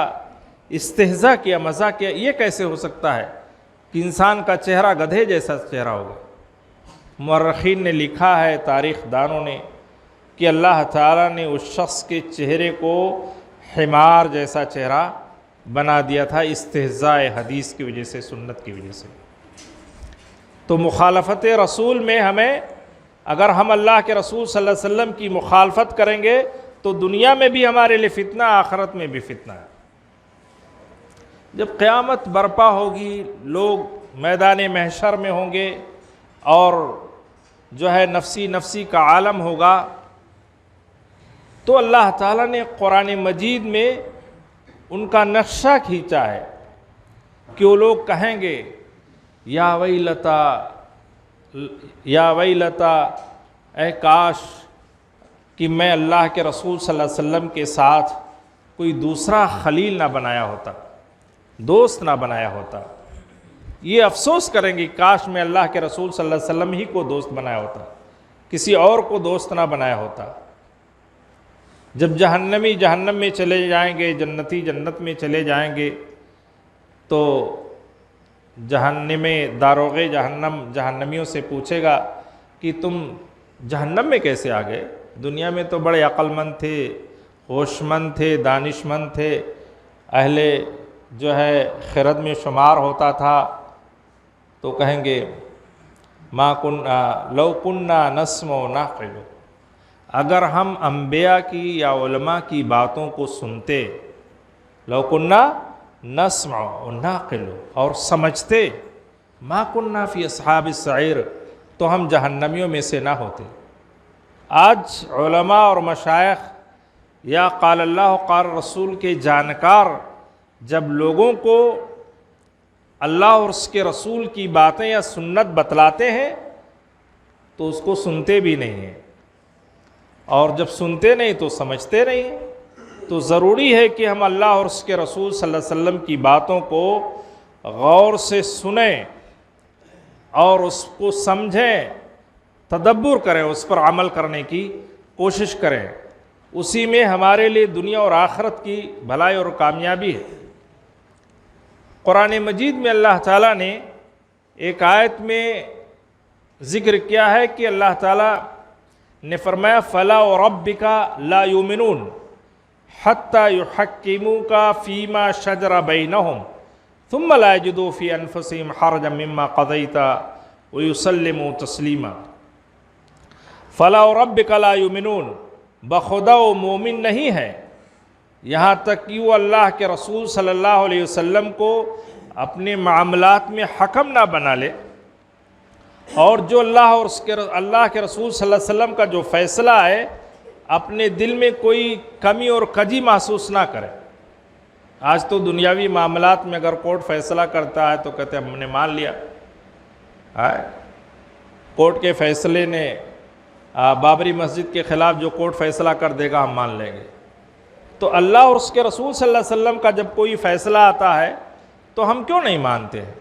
استہزاء کیا، مزاق کیا، یہ کیسے ہو سکتا ہے کہ انسان کا چہرہ گدھے جیسا چہرہ ہوگا۔ مورخین نے لکھا ہے، تاریخ دانوں نے، کہ اللہ تعالیٰ نے اس شخص کے چہرے کو حمار جیسا چہرہ بنا دیا تھا استہزاء حدیث کی وجہ سے، سنت کی وجہ سے۔ تو مخالفت رسول میں ہمیں، اگر ہم اللہ کے رسول صلی اللہ علیہ وسلم کی مخالفت کریں گے تو دنیا میں بھی ہمارے لیے فتنہ، آخرت میں بھی فتنہ ہے۔ جب قیامت برپا ہوگی، لوگ میدان محشر میں ہوں گے اور جو ہے نفسی نفسی کا عالم ہوگا، تو اللہ تعالیٰ نے قرآن مجید میں ان کا نقشہ کھینچا ہے کہ وہ لوگ کہیں گے یا ویلتا، یا ویلتا، اے کاش کہ میں اللہ کے رسول صلی اللہ علیہ وسلم کے ساتھ کوئی دوسرا خلیل نہ بنایا ہوتا، دوست نہ بنایا ہوتا۔ یہ افسوس کریں گے، کاش میں اللہ کے رسول صلی اللہ علیہ وسلم ہی کو دوست بنایا ہوتا، کسی اور کو دوست نہ بنایا ہوتا۔ جب جہنمی جہنم میں چلے جائیں گے، جنتی جنت میں چلے جائیں گے، تو جہنم داروغ جہنم جہنمیوں سے پوچھے گا کہ تم جہنم میں کیسے آ گئے؟ دنیا میں تو بڑے عقل مند تھے، ہوش مند تھے، دانش مند تھے، اہل جو ہے خرد میں شمار ہوتا تھا۔ تو کہیں گے ما کننا لو کننا نسمع نعقل، اگر ہم انبیاء کی یا علماء کی باتوں کو سنتے، لو کننا نسمع نعقل، اور سمجھتے، ما کننا فی اصحاب السعیر، تو ہم جہنمیوں میں سے نہ ہوتے۔ آج علماء اور مشائخ یا قال اللہ قال رسول کے جانکار جب لوگوں کو اللہ اور اس کے رسول کی باتیں یا سنت بتلاتے ہیں تو اس کو سنتے بھی نہیں ہیں، اور جب سنتے نہیں تو سمجھتے نہیں ہیں۔ تو ضروری ہے کہ ہم اللہ اور اس کے رسول صلی اللہ علیہ وسلم کی باتوں کو غور سے سنیں اور اس کو سمجھیں، تدبر کریں، اس پر عمل کرنے کی کوشش کریں، اسی میں ہمارے لیے دنیا اور آخرت کی بھلائی اور کامیابی ہے۔ قرآن مجید میں اللہ تعالیٰ نے ایک آیت میں ذکر کیا ہے کہ اللہ تعالیٰ نے فرمایا فَلَا وَرَبِّكَ لَا يُؤْمِنُونَ حَتَّى يُحَكِّمُوكَ فِي مَا شَجَرَ بَيْنَهُمْ ثُمَّ لَا يَجِدُوا فِي أَنفُسِهِمْ حَرَجًا مِّمَّا قَضَيْتَ وَيُسَلِّمُوا تَسْلِيمًا۔ فَلَا وَرَبِّكَ لَا يُؤْمِنُونَ، بخدا وہ مومن نہیں ہے یہاں تک کہ وہ اللہ کے رسول صلی اللہ علیہ وسلم کو اپنے معاملات میں حکم نہ بنا لے، اور جو اللہ کے رسول صلی اللہ علیہ وسلم کا جو فیصلہ ہے اپنے دل میں کوئی کمی اور کجی محسوس نہ کرے۔ آج تو دنیاوی معاملات میں اگر کورٹ فیصلہ کرتا ہے تو کہتے ہیں ہم نے مان لیا، کورٹ کے فیصلے نے بابری مسجد کے خلاف جو کورٹ فیصلہ کر دے گا ہم مان لیں گے۔ تو اللہ اور اس کے رسول صلی اللہ علیہ وسلم کا جب کوئی فیصلہ آتا ہے تو ہم کیوں نہیں مانتے ہیں؟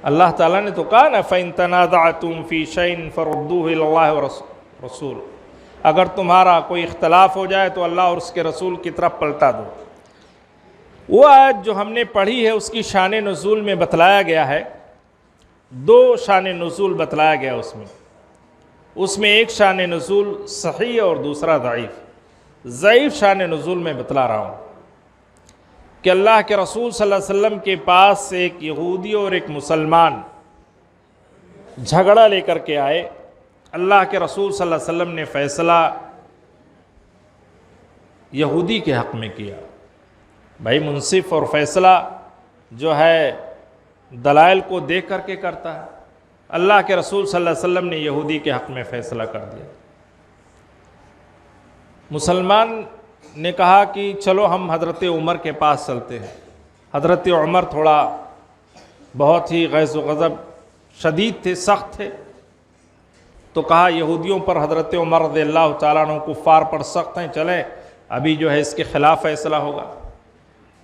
اللہ تعالیٰ نے تو کہا نا فَإِن تَنَازَعْتُمْ فِي شَيْءٍ فَرُدُّوهُ إِلَى اللَّهِ وَرَسُولِهِ، اگر تمہارا کوئی اختلاف ہو جائے تو اللہ اور اس کے رسول کی طرف پلٹا دو۔ وہ آیت جو ہم نے پڑھی ہے اس کی شان نزول میں بتلایا گیا ہے، دو شان نزول بتلایا گیا اس میں ایک شان نزول صحیح اور دوسرا ضعیف شان نزول میں بتلا رہا ہوں کہ اللہ کے رسول صلی اللہ علیہ وسلم کے پاس ایک یہودی اور ایک مسلمان جھگڑا لے کر کے آئے۔ اللہ کے رسول صلی اللہ علیہ وسلم نے فیصلہ یہودی کے حق میں کیا۔ بھائی منصف اور فیصلہ جو ہے دلائل کو دیکھ کر کے کرتا ہے۔ اللہ کے رسول صلی اللہ علیہ وسلم نے یہودی کے حق میں فیصلہ کر دیا۔ مسلمان نے کہا کہ چلو ہم حضرت عمر کے پاس چلتے ہیں۔ حضرت عمر تھوڑا بہت ہی غیظ و غضب شدید تھے، سخت تھے، تو کہا یہودیوں پر حضرت عمر رضی اللہ تعالیٰ عنہ کفار پر سخت ہیں، چلیں ابھی جو ہے اس کے خلاف فیصلہ ہوگا۔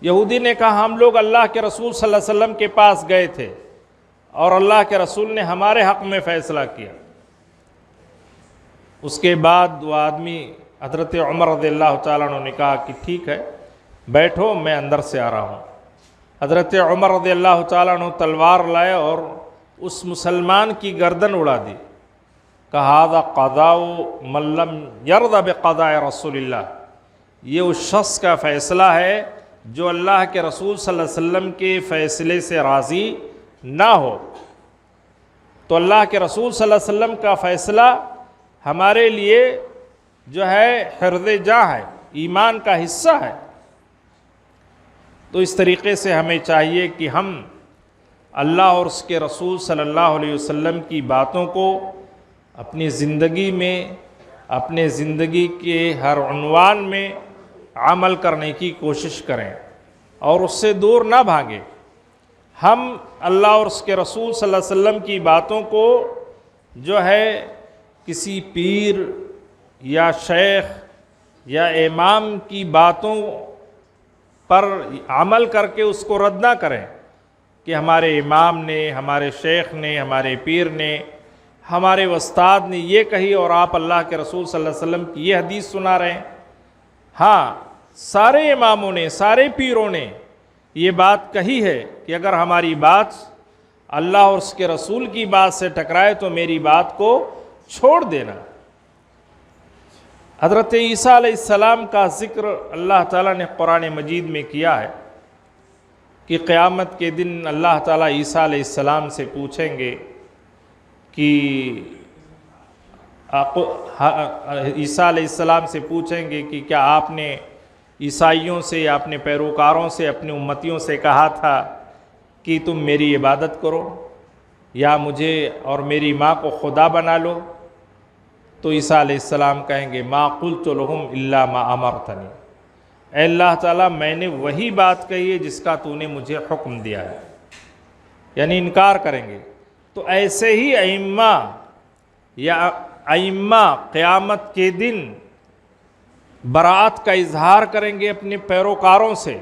یہودی نے کہا ہم لوگ اللہ کے رسول صلی اللہ علیہ وسلم کے پاس گئے تھے اور اللہ کے رسول نے ہمارے حق میں فیصلہ کیا۔ اس کے بعد وہ آدمی حضرت عمر رضی اللہ تعالیٰ عنہ نے کہا کہ ٹھیک ہے بیٹھو، میں اندر سے آ رہا ہوں۔ حضرت عمر رضی اللہ تعالیٰ عنہ تلوار لائے اور اس مسلمان کی گردن اڑا دی۔ کہا ھذا قضاء من لم یرض بقضاء رسول اللہ، یہ اس شخص کا فیصلہ ہے جو اللہ کے رسول صلی اللہ علیہ وسلم کے فیصلے سے راضی نہ ہو۔ تو اللہ کے رسول صلی اللہ علیہ وسلم کا فیصلہ ہمارے لیے جو ہے حرز جاں ہے، ایمان کا حصہ ہے۔ تو اس طریقے سے ہمیں چاہیے کہ ہم اللہ اور اس کے رسول صلی اللہ علیہ وسلم کی باتوں کو اپنی زندگی میں، اپنے زندگی کے ہر عنوان میں عمل کرنے کی کوشش کریں اور اس سے دور نہ بھاگیں۔ ہم اللہ اور اس کے رسول صلی اللہ علیہ وسلم کی باتوں کو جو ہے کسی پیر یا شیخ یا امام کی باتوں پر عمل کر کے اس کو رد نہ کریں کہ ہمارے امام نے، ہمارے شیخ نے، ہمارے پیر نے، ہمارے استاد نے یہ کہی اور آپ اللہ کے رسول صلی اللہ علیہ وسلم کی یہ حدیث سنا رہے ہیں۔ ہاں، سارے اماموں نے، سارے پیروں نے یہ بات کہی ہے کہ اگر ہماری بات اللہ اور اس کے رسول کی بات سے ٹکرائے تو میری بات کو چھوڑ دینا۔ حضرت عیسیٰ علیہ السلام کا ذکر اللہ تعالیٰ نے قرآن مجید میں کیا ہے کہ قیامت کے دن اللہ تعالیٰ عیسیٰ علیہ السلام سے پوچھیں گے کہ عیسیٰ علیہ السلام سے پوچھیں گے کہ کیا آپ نے عیسائیوں سے یا اپنے پیروکاروں سے، اپنے امتیوں سے کہا تھا کہ تم میری عبادت کرو یا مجھے اور میری ماں کو خدا بنا لو؟ تو عیسیٰ علیہ السلام کہیں گے ما قلت لہم الا ما امرتنی، اے اللہ تعالیٰ میں نے وہی بات کہی ہے جس کا تو نے مجھے حکم دیا ہے، یعنی انکار کریں گے۔ تو ایسے ہی ائمہ قیامت کے دن براءت کا اظہار کریں گے اپنے پیروکاروں سے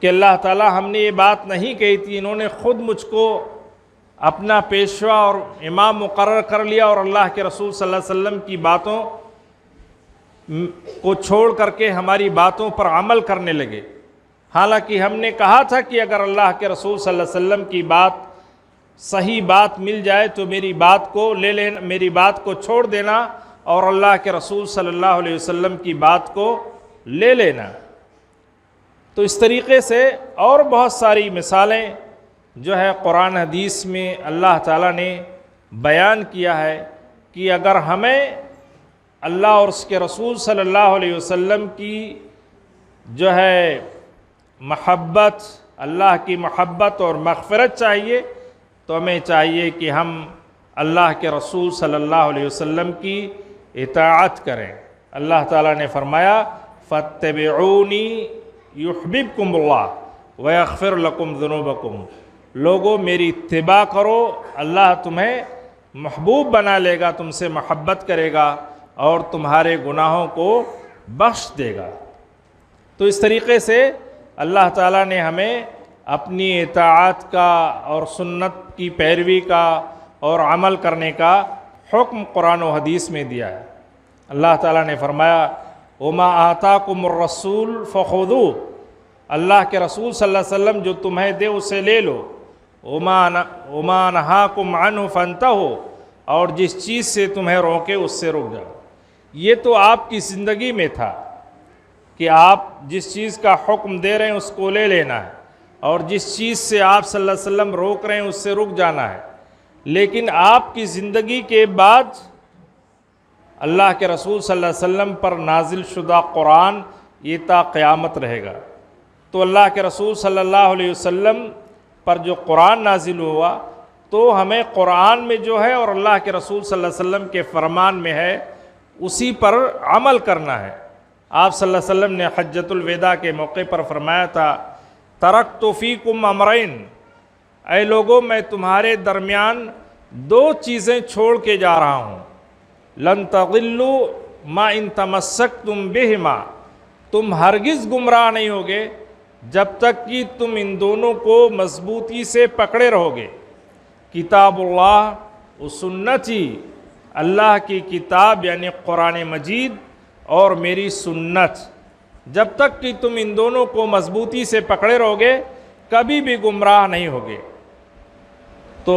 کہ اللہ تعالیٰ ہم نے یہ بات نہیں کہی تھی، انہوں نے خود مجھ کو اپنا پیشوا اور امام مقرر کر لیا اور اللہ کے رسول صلی اللہ علیہ وسلم کی باتوں کو چھوڑ کر کے ہماری باتوں پر عمل کرنے لگے، حالانکہ ہم نے کہا تھا کہ اگر اللہ کے رسول صلی اللہ علیہ وسلم کی بات صحیح بات مل جائے تو میری بات کو لے لینا، میری بات کو چھوڑ دینا اور اللہ کے رسول صلی اللہ علیہ وسلم کی بات کو لے لینا۔ تو اس طریقے سے اور بہت ساری مثالیں جو ہے قرآن حدیث میں اللہ تعالیٰ نے بیان کیا ہے کہ اگر ہمیں اللہ اور اس کے رسول صلی اللہ علیہ وسلم کی جو ہے محبت، اللہ کی محبت اور مغفرت چاہیے تو ہمیں چاہیے کہ ہم اللہ کے رسول صلی اللہ علیہ وسلم کی اطاعت کریں۔ اللہ تعالیٰ نے فرمایا فاتبعونی یحببکم اللہ ویغفر لکم ذنوبکم، لوگو میری اتباع کرو، اللہ تمہیں محبوب بنا لے گا، تم سے محبت کرے گا اور تمہارے گناہوں کو بخش دے گا۔ تو اس طریقے سے اللہ تعالیٰ نے ہمیں اپنی اطاعت کا اور سنت کی پیروی کا اور عمل کرنے کا حکم قرآن و حدیث میں دیا ہے۔ اللہ تعالیٰ نے فرمایا وَمَا آتَاكُمُ الرَّسُولُ فَخُذُوهُ، اللہ کے رسول صلی اللہ علیہ وسلم جو تمہیں دے اسے لے لو، وَمَا نَهَاكُمْ عَنْهُ فَانْتَهُوا، اور جس چیز سے تمہیں روکے اس سے رک جاؤ۔ یہ تو آپ کی زندگی میں تھا کہ آپ جس چیز کا حکم دے رہے ہیں اس کو لے لینا ہے، اور جس چیز سے آپ صلی اللہ علیہ وسلم روک رہے ہیں اس سے رک جانا ہے۔ لیکن آپ کی زندگی کے بعد اللہ کے رسول صلی اللہ علیہ وسلم پر نازل شدہ قرآن یہ تا قیامت رہے گا۔ تو اللہ کے رسول صلی اللہ علیہ وسلم پر جو قرآن نازل ہوا تو ہمیں قرآن میں جو ہے اور اللہ کے رسول صلی اللہ علیہ وسلم کے فرمان میں ہے اسی پر عمل کرنا ہے۔ آپ صلی اللہ علیہ وسلم نے حجۃ الوداع کے موقع پر فرمایا تھا ترکت فیکم امرین، اے لوگوں میں تمہارے درمیان دو چیزیں چھوڑ کے جا رہا ہوں، لن تضلوا ما ان تمسکتم بہما، تم ہرگز گمراہ نہیں ہوگے جب تک کہ تم ان دونوں کو مضبوطی سے پکڑے رہو گے، کتاب اللہ و سنتی، اللہ کی کتاب یعنی قرآن مجید اور میری سنت، جب تک کہ تم ان دونوں کو مضبوطی سے پکڑے رہو گے کبھی بھی گمراہ نہیں ہوگے۔ تو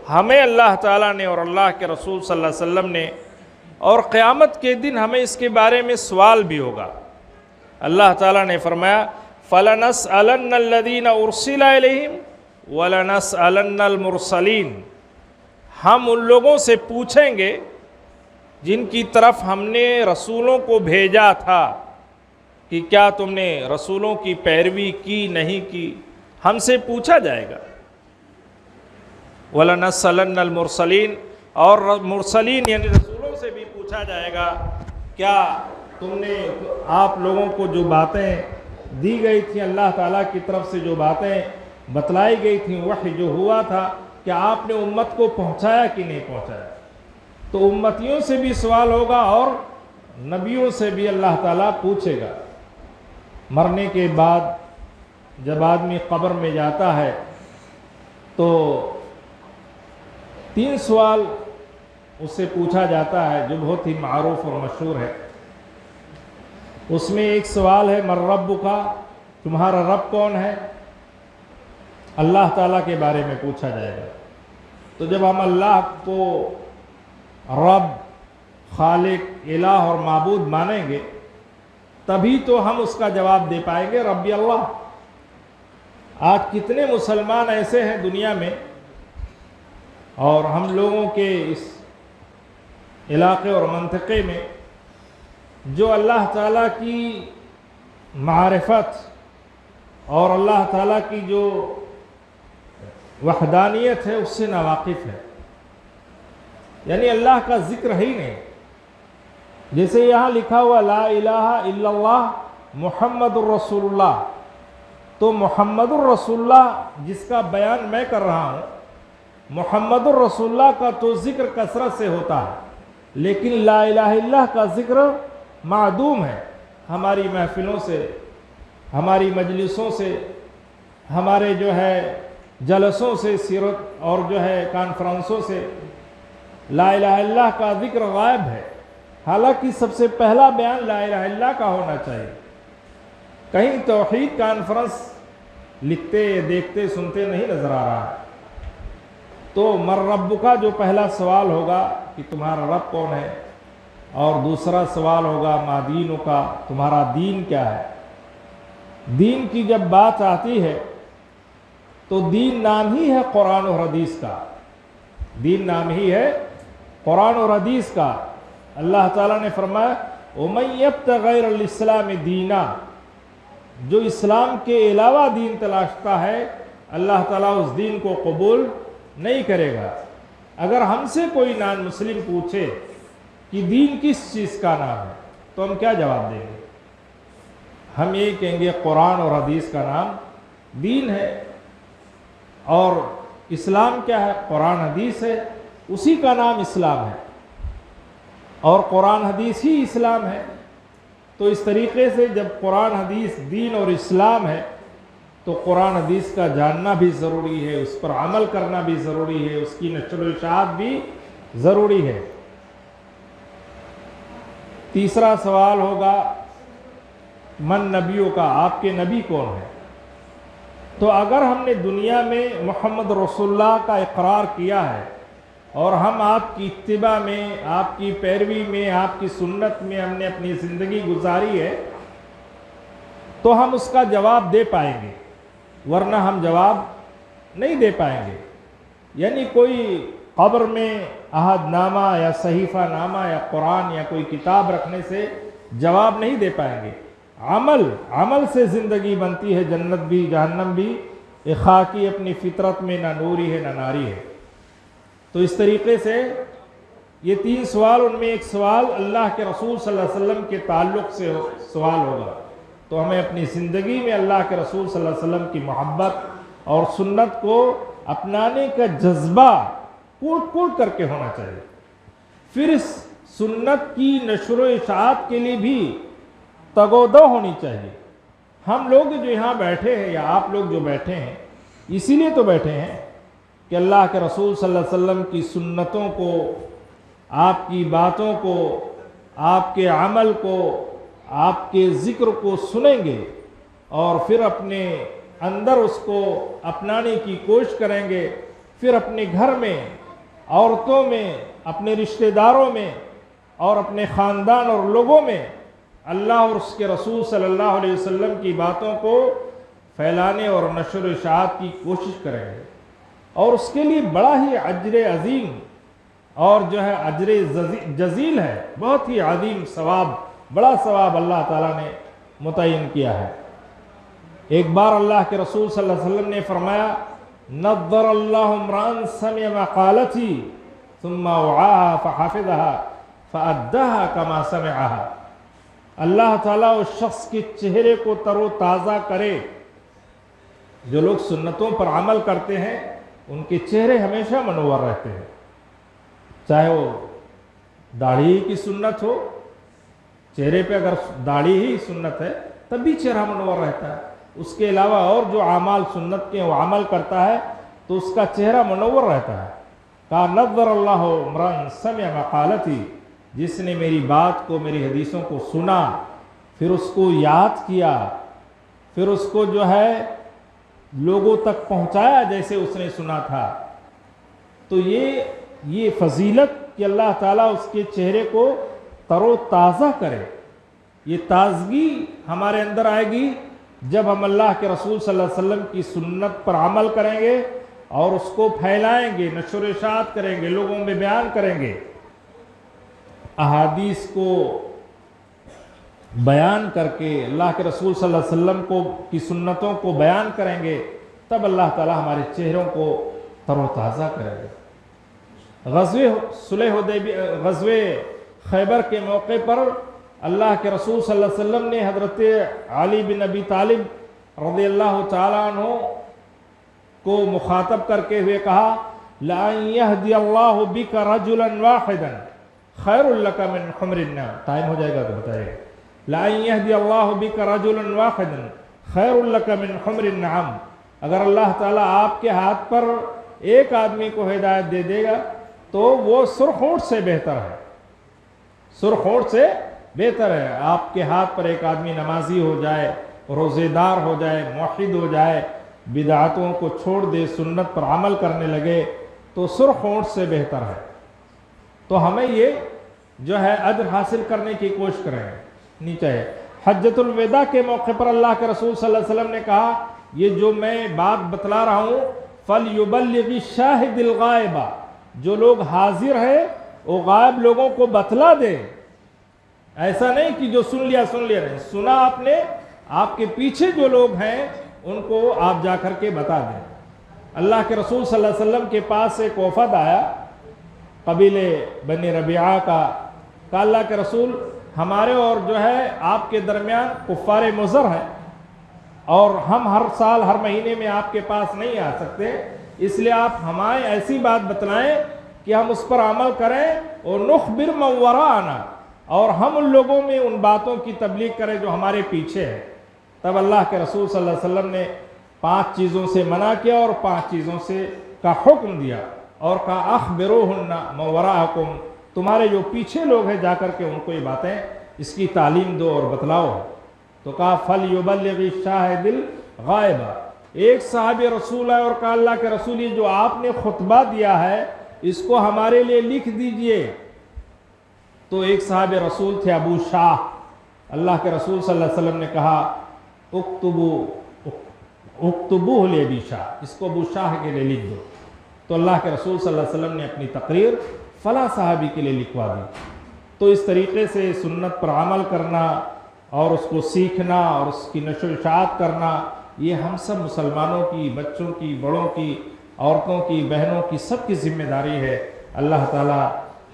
ہمیں اللہ تعالیٰ نے اور اللہ کے رسول صلی اللہ علیہ وسلم نے، اور قیامت کے دن ہمیں اس کے بارے میں سوال بھی ہوگا۔ اللہ تعالیٰ نے فرمایا فَلَنَسْأَلَنَّ الَّذِينَ أُرْسِلَ إِلَيْهِمْ وَلَنَسْأَلَنَّ الْمُرْسَلِينَ، ہم ان لوگوں سے پوچھیں گے جن کی طرف ہم نے رسولوں کو بھیجا تھا کہ کیا تم نے رسولوں کی پیروی کی نہیں کی، ہم سے پوچھا جائے گا۔ وَلَنَسْأَلَنَّ الْمُرْسَلِينَ، اور مرسلین یعنی رسولوں سے بھی پوچھا جائے گا کیا تم نے آپ لوگوں کو جو باتیں دی گئی تھیں اللہ تعالیٰ کی طرف سے، جو باتیں بتلائی گئی تھیں، وحی جو ہوا تھا، کیا آپ نے امت کو پہنچایا کہ نہیں پہنچایا؟ تو امتیوں سے بھی سوال ہوگا اور نبیوں سے بھی اللہ تعالیٰ پوچھے گا۔ مرنے کے بعد جب آدمی قبر میں جاتا ہے تو 3 سوال اس سے پوچھا جاتا ہے جو بہت ہی معروف اور مشہور ہے۔ اس میں ایک سوال ہے من ربک، تمہارا رب کون ہے؟ اللہ تعالیٰ کے بارے میں پوچھا جائے گا۔ تو جب ہم اللہ کو رب، خالق، الہ اور معبود مانیں گے تبھی تو ہم اس کا جواب دے پائیں گے ربی اللہ۔ آج کتنے مسلمان ایسے ہیں دنیا میں اور ہم لوگوں کے اس علاقے اور منطقے میں جو اللہ تعالیٰ کی معرفت اور اللہ تعالیٰ کی جو وحدانیت ہے اس سے ناواقف ہے، یعنی اللہ کا ذکر ہی نہیں۔ جیسے یہاں لکھا ہوا لا الہ الا اللہ محمد الرسول اللہ، تو محمد الرسول اللہ جس کا بیان میں کر رہا ہوں، محمد الرسول اللہ کا تو ذکر کثرت سے ہوتا ہے لیکن لا الہ الا اللہ کا ذکر معدوم ہے۔ ہماری محفلوں سے، ہماری مجلسوں سے، ہمارے جو ہے جلسوں سے، سیرت اور جو ہے کانفرنسوں سے لا الہ الا اللہ کا ذکر غائب ہے، حالانکہ سب سے پہلا بیان لا الہ الا اللہ کا ہونا چاہیے۔ کہیں توحید کانفرنس لکھتے، دیکھتے، سنتے نہیں نظر آ رہا ہے۔ تو من رب کا جو پہلا سوال ہوگا کہ تمہارا رب کون ہے، اور دوسرا سوال ہوگا ما دینوں کا، تمہارا دین کیا ہے۔ دین کی جب بات آتی ہے تو دین نام ہی ہے قرآن اور حدیث کا، دین نام ہی ہے قرآن اور حدیث کا۔ اللہ تعالیٰ نے فرمایا وَمَن يَبْتَغِ غَيْرَ الْإِسْلَامِ دِينًا، جو اسلام کے علاوہ دین تلاشتا ہے اللہ تعالیٰ اس دین کو قبول نہیں کرے گا۔ اگر ہم سے کوئی نان مسلم پوچھے کہ دین کس چیز کا نام ہے تو ہم کیا جواب دیں گے؟ ہم یہ کہیں گے قرآن اور حدیث کا نام دین ہے، اور اسلام کیا ہے؟ قرآن حدیث ہے، اسی کا نام اسلام ہے، اور قرآن حدیث ہی اسلام ہے۔ تو اس طریقے سے جب قرآن حدیث دین اور اسلام ہے تو قرآن حدیث کا جاننا بھی ضروری ہے، اس پر عمل کرنا بھی ضروری ہے، اس کی نشر و اشاعت بھی ضروری ہے۔ تیسرا سوال ہوگا من نبیوں کا، آپ کے نبی کون ہے؟ تو اگر ہم نے دنیا میں محمد رسول اللہ کا اقرار کیا ہے اور ہم آپ کی اتباع میں، آپ کی پیروی میں، آپ کی سنت میں ہم نے اپنی زندگی گزاری ہے، تو ہم اس کا جواب دے پائیں گے، ورنہ ہم جواب نہیں دے پائیں گے۔ یعنی کوئی قبر میں عہد نامہ یا صحیفہ نامہ یا قرآن یا کوئی کتاب رکھنے سے جواب نہیں دے پائیں گے۔ عمل سے زندگی بنتی ہے، جنت بھی جہنم بھی ایک خاکی اپنی فطرت میں نہ نوری ہے نہ ناری ہے۔ تو اس طریقے سے یہ 3 سوال، ان میں ایک سوال اللہ کے رسول صلی اللہ علیہ وسلم کے تعلق سے سوال ہوگا، تو ہمیں اپنی زندگی میں اللہ کے رسول صلی اللہ علیہ وسلم کی محبت اور سنت کو اپنانے کا جذبہ کوٹ کوٹ کر کے ہونا چاہیے۔ پھر اس سنت کی نشر و اشاعت کے لیے بھی تگ و دو ہونی چاہیے۔ ہم لوگ جو یہاں بیٹھے ہیں یا آپ لوگ جو بیٹھے ہیں، اسی لیے تو بیٹھے ہیں کہ اللہ کے رسول صلی اللہ علیہ وسلم کی سنتوں کو، آپ کی باتوں کو، آپ کے عمل کو، آپ کے ذکر کو سنیں گے اور پھر اپنے اندر اس کو اپنانے کی کوشش کریں گے، پھر اپنے گھر میں، عورتوں میں، اپنے رشتہ داروں میں اور اپنے خاندان اور لوگوں میں اللہ اور اس کے رسول صلی اللہ علیہ وسلم کی باتوں کو پھیلانے اور نشر و اشاعت کی کوشش کریں گے، اور اس کے لیے بڑا ہی اجر عظیم اور جو ہے اجر جزیل ہے، بہت ہی عظیم ثواب، بڑا ثواب اللہ تعالیٰ نے متعین کیا ہے۔ ایک بار اللہ کے رسول صلی اللہ علیہ وسلم نے فرمایا نظر اللہ امرأن سمع مقالتی ثم وعاها فحفظها فأداها كما سمعها۔ اللہ تعالیٰ اس شخص کے چہرے کو تر و تازہ کرے، جو لوگ سنتوں پر عمل کرتے ہیں ان کے چہرے ہمیشہ منور رہتے ہیں، چاہے وہ داڑھی کی سنت ہو، چہرے پہ اگر داڑھی ہی سنت ہے تب بھی چہرہ منور رہتا ہے، اس کے علاوہ اور جو اعمال سنت کے وہ عمل کرتا ہے تو اس کا چہرہ منور رہتا ہے۔ کہا نظر اللہ امرأن سمع مقالتی، جس نے میری بات کو، میری حدیثوں کو سنا، پھر اس کو یاد کیا، پھر اس کو جو ہے لوگوں تک پہنچایا جیسے اس نے سنا تھا، تو یہ فضیلت کہ اللہ تعالیٰ اس کے چہرے کو تر و تازہ کرے، یہ تازگی ہمارے اندر آئے گی جب ہم اللہ کے رسول صلی اللہ علیہ وسلم کی سنت پر عمل کریں گے اور اس کو پھیلائیں گے، نشر و اشاعت کریں گے، لوگوں میں بیان کریں گے، احادیث کو بیان کر کے اللہ کے رسول صلی اللہ علیہ وسلم کی سنتوں کو بیان کریں گے، تب اللہ تعالیٰ ہمارے چہروں کو تر و تازہ کرے گا۔ غزوہ خیبر کے موقع پر اللہ کے رسول صلی اللہ علیہ وسلم نے حضرت علی بن ابی طالب رضی اللہ تعالیٰ عنہ کو مخاطب کر کے ہوئے کہا لَأَن يَهْدِيَ اللَّهُ بِكَ رَجُلًا وَاحِدًا خَيْرٌ لَكَ مِنْ حُمْرِ النَّعَمِ۔ ٹائم ہو جائے گا تو بتائیے۔ لَأَن يَهْدِيَ اللَّهُ بِكَ رَجُلًا وَاحِدًا خَيْرٌ لَكَ مِنْ حُمْرِ النَّعَمِ۔ اگر اللہ تعالیٰ آپ کے ہاتھ پر ایک آدمی کو ہدایت دے دے گا تو وہ سرخ اونٹ سے بہتر ہے، سرخ اونٹ سے بہتر ہے۔ آپ کے ہاتھ پر ایک آدمی نمازی ہو جائے، روزے دار ہو جائے، موحد ہو جائے، بدعاتوں کو چھوڑ دے، سنت پر عمل کرنے لگے، تو سرخ اونٹ سے بہتر ہے۔ تو ہمیں یہ جو ہے اجر حاصل کرنے کی کوشش کریں نہیں چاہیے۔ حجۃ الوداع کے موقع پر اللہ کے رسول صلی اللہ علیہ وسلم نے کہا یہ جو میں بات بتلا رہا ہوں فَلْيُبَلِّغِ الشَّاهِدِ الْغَائِبَ، جو لوگ حاضر ہیں وہ غائب لوگوں کو بتلا دے۔ ایسا نہیں کہ جو سن لیا نہیں، سنا آپ نے، آپ کے پیچھے جو لوگ ہیں ان کو آپ جا کر کے بتا دیں۔ اللہ کے رسول صلی اللہ علیہ وسلم کے پاس ایک وفد آیا قبیلے بنی ربیعہ کا، کہا اللہ کے رسول ہمارے اور جو ہے آپ کے درمیان کفار مضر ہیں اور ہم ہر سال ہر مہینے میں آپ کے پاس نہیں آ سکتے، اس لیے آپ ہمیں ایسی بات بتلائیں کہ ہم اس پر عمل کریں اور نخبر من وراءنا، اور ہم ان لوگوں میں ان باتوں کی تبلیغ کریں جو ہمارے پیچھے ہے۔ تب اللہ کے رسول صلی اللہ علیہ وسلم نے 5 چیزوں سے منع کیا اور 5 چیزوں سے کا حکم دیا اور کہا اخبروہن من وراءکم، تمہارے جو پیچھے لوگ ہیں جا کر کے ان کو یہ باتیں اس کی تعلیم دو اور بتلاؤ۔ تو کہا فَلْيُبَلِّغِ الشَّاهِدِ الْغَائِبَ، ایک صحابی رسول آئے اور کہا اللہ کے رسول یہ جو آپ نے خطبہ دیا ہے اس کو ہمارے لیے لکھ دیجئے۔ تو ایک صحابی رسول تھے ابو شاہ، اللہ کے رسول صلی اللہ علیہ وسلم نے کہا اکتبوہ لابی شاہ، اس کو ابو شاہ کے لیے لکھ دو۔ تو اللہ کے رسول صلی اللہ علیہ وسلم نے اپنی تقریر فلاں صحابی کے لیے لکھوا دی۔ تو اس طریقے سے سنت پر عمل کرنا اور اس کو سیکھنا اور اس کی نشر و اشاعت کرنا، یہ ہم سب مسلمانوں کی، بچوں کی، بڑوں کی، عورتوں کی، بہنوں کی، سب کی ذمہ داری ہے۔ اللہ تعالی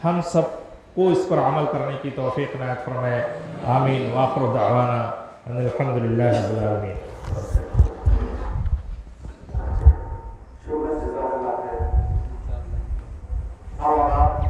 ہم سب کو اس پر عمل کرنے کی توفیق عنایت فرمائے، آمین۔ وآخر دعوانا ان الحمد للہ رب العالمین۔